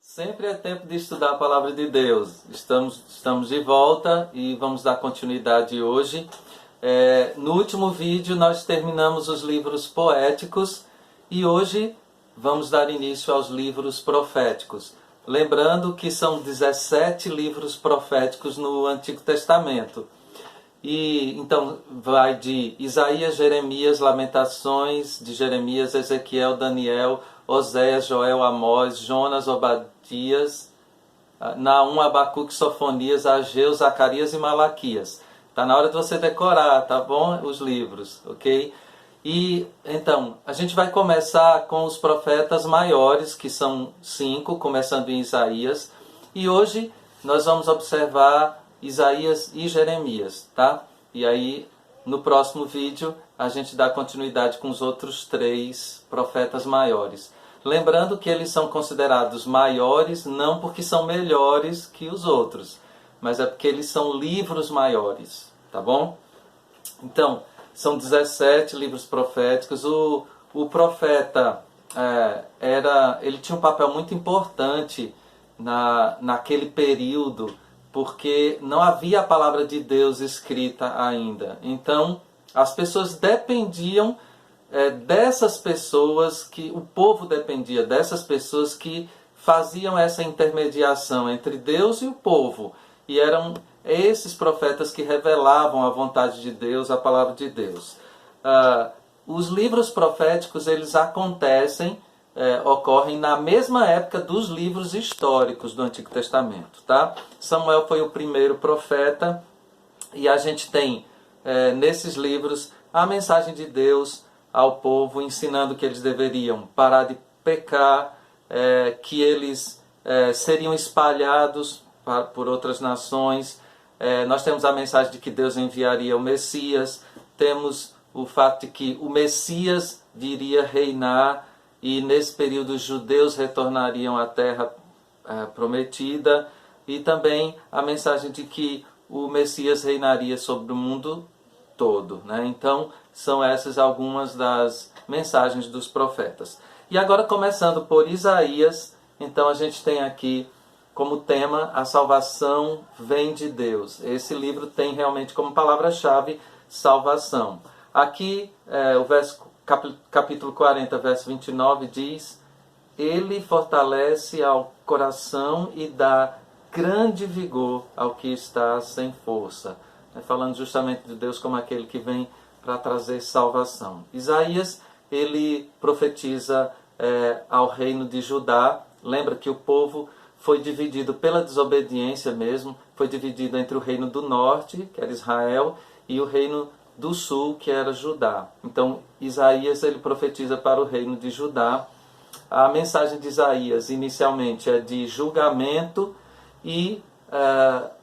Sempre é tempo de estudar a Palavra de Deus. Estamos de volta e vamos dar continuidade hoje. No último vídeo nós terminamos os livros poéticos e hoje vamos dar início aos livros proféticos. Lembrando que são 17 livros proféticos no Antigo Testamento. E então vai de Isaías, Jeremias, Lamentações de Jeremias, Ezequiel, Daniel, Oséias, Joel, Amós, Jonas, Obadias, Naum, Abacuque, Sofonias, Ageu, Zacarias e Malaquias. Está na hora de você decorar, tá bom? Os livros, ok? E então, a gente vai começar com os profetas maiores, que são 5, começando em Isaías. E hoje nós vamos observar Isaías e Jeremias, tá? E aí, no próximo vídeo, a gente dá continuidade com os outros 3 profetas maiores. Lembrando que eles são considerados maiores não porque são melhores que os outros, mas é porque eles são livros maiores, tá bom? Então, são 17 livros proféticos. O profeta ele tinha um papel muito importante naquele período, porque não havia a palavra de Deus escrita ainda. Então, as pessoas dependiam dessas pessoas, o povo dependia dessas pessoas que faziam essa intermediação entre Deus e o povo. E eram esses profetas que revelavam a vontade de Deus, a palavra de Deus. Os livros proféticos, eles ocorrem na mesma época dos livros históricos do Antigo Testamento, tá? Samuel foi o primeiro profeta e a gente tem nesses livros a mensagem de Deus ao povo, ensinando que eles deveriam parar de pecar, que eles seriam espalhados por outras nações. Nós temos a mensagem de que Deus enviaria o Messias, temos o fato de que o Messias viria reinar e nesse período os judeus retornariam à terra prometida, e também a mensagem de que o Messias reinaria sobre o mundo todo, né? Então, são essas algumas das mensagens dos profetas. E agora, começando por Isaías, então a gente tem aqui como tema a salvação vem de Deus. Esse livro tem realmente como palavra-chave salvação. Aqui, capítulo 40, verso 29 diz: Ele fortalece ao coração e dá grande vigor ao que está sem força. Falando justamente de Deus como aquele que vem para trazer salvação. Isaías, ele profetiza ao reino de Judá. Lembra que o povo foi dividido pela desobediência mesmo, foi dividido entre o reino do norte, que era Israel, e o reino do sul, que era Judá. Então, Isaías, ele profetiza para o reino de Judá. A mensagem de Isaías, inicialmente, é de julgamento, e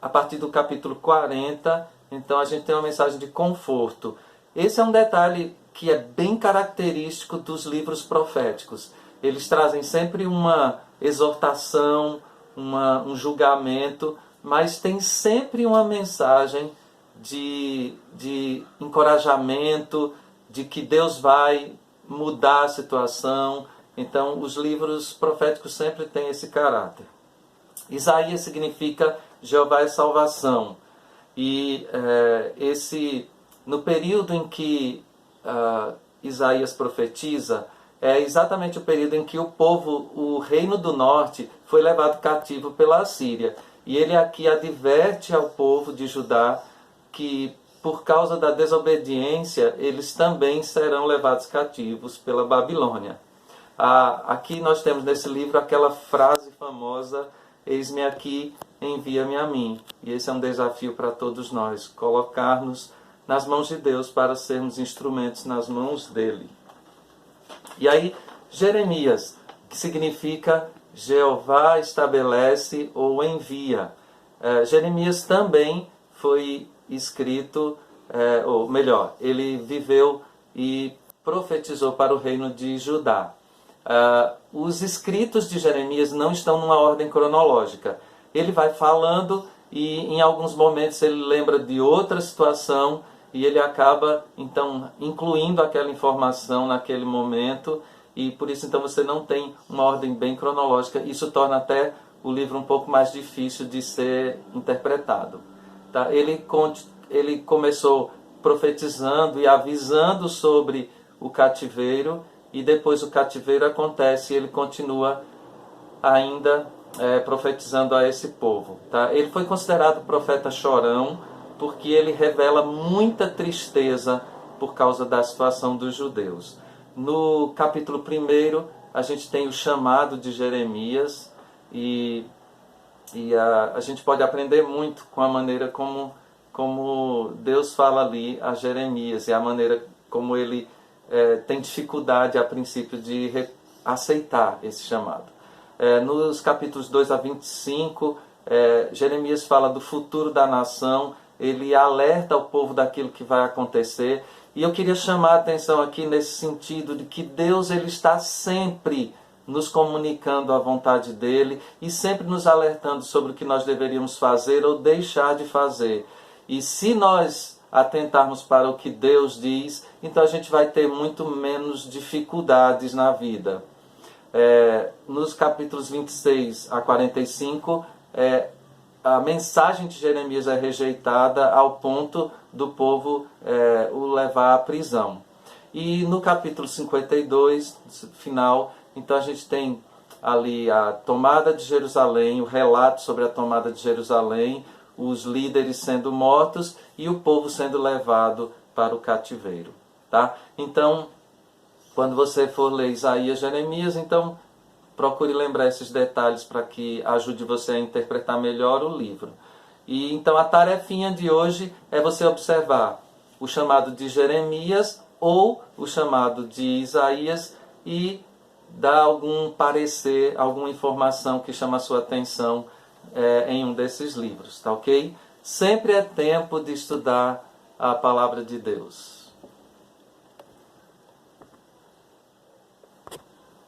a partir do capítulo 40, então a gente tem uma mensagem de conforto. Esse é um detalhe que é bem característico dos livros proféticos. Eles trazem sempre uma exortação, um julgamento, mas tem sempre uma mensagem de encorajamento, de que Deus vai mudar a situação. Então, os livros proféticos sempre têm esse caráter. Isaías significa Jeová é salvação. E no período em que Isaías profetiza, é exatamente o período em que o reino do norte, foi levado cativo pela Assíria. E ele aqui adverte ao povo de Judá que, por causa da desobediência, eles também serão levados cativos pela Babilônia. Aqui nós temos nesse livro aquela frase famosa: eis-me aqui, envia-me a mim. E esse é um desafio para todos nós, colocar-nos nas mãos de Deus para sermos instrumentos nas mãos dele. E aí, Jeremias, que significa Jeová estabelece ou envia. Jeremias também foi escrito, ou melhor, ele viveu e profetizou para o reino de Judá. Os escritos de Jeremias não estão numa ordem cronológica. Ele vai falando e em alguns momentos ele lembra de outra situação e ele acaba então incluindo aquela informação naquele momento e por isso então você não tem uma ordem bem cronológica. Isso torna até o livro um pouco mais difícil de ser interpretado. Tá? Ele começou profetizando e avisando sobre o cativeiro, e depois o cativeiro acontece e ele continua ainda profetizando a esse povo. Tá? Ele foi considerado profeta chorão porque ele revela muita tristeza por causa da situação dos judeus. No capítulo 1, a gente tem o chamado de Jeremias, e a gente pode aprender muito com a maneira como Deus fala ali a Jeremias, e a maneira como ele tem dificuldade a princípio de aceitar esse chamado. Nos capítulos 2 a 25, Jeremias fala do futuro da nação, ele alerta o povo daquilo que vai acontecer, e eu queria chamar a atenção aqui nesse sentido de que Deus ele está sempre nos comunicando a vontade dele e sempre nos alertando sobre o que nós deveríamos fazer ou deixar de fazer. E se nós atentarmos para o que Deus diz, então a gente vai ter muito menos dificuldades na vida. Nos capítulos 26 a 45, a mensagem de Jeremias é rejeitada ao ponto do povo o levar à prisão. E no capítulo 52, final, então a gente tem ali a tomada de Jerusalém, o relato sobre a tomada de Jerusalém, os líderes sendo mortos e o povo sendo levado para o cativeiro. Tá? Então, quando você for ler Isaías e Jeremias, então procure lembrar esses detalhes para que ajude você a interpretar melhor o livro. E então a tarefinha de hoje é você observar o chamado de Jeremias ou o chamado de Isaías e dar algum parecer, alguma informação que chama a sua atenção em um desses livros, tá ok? Sempre é tempo de estudar a palavra de Deus.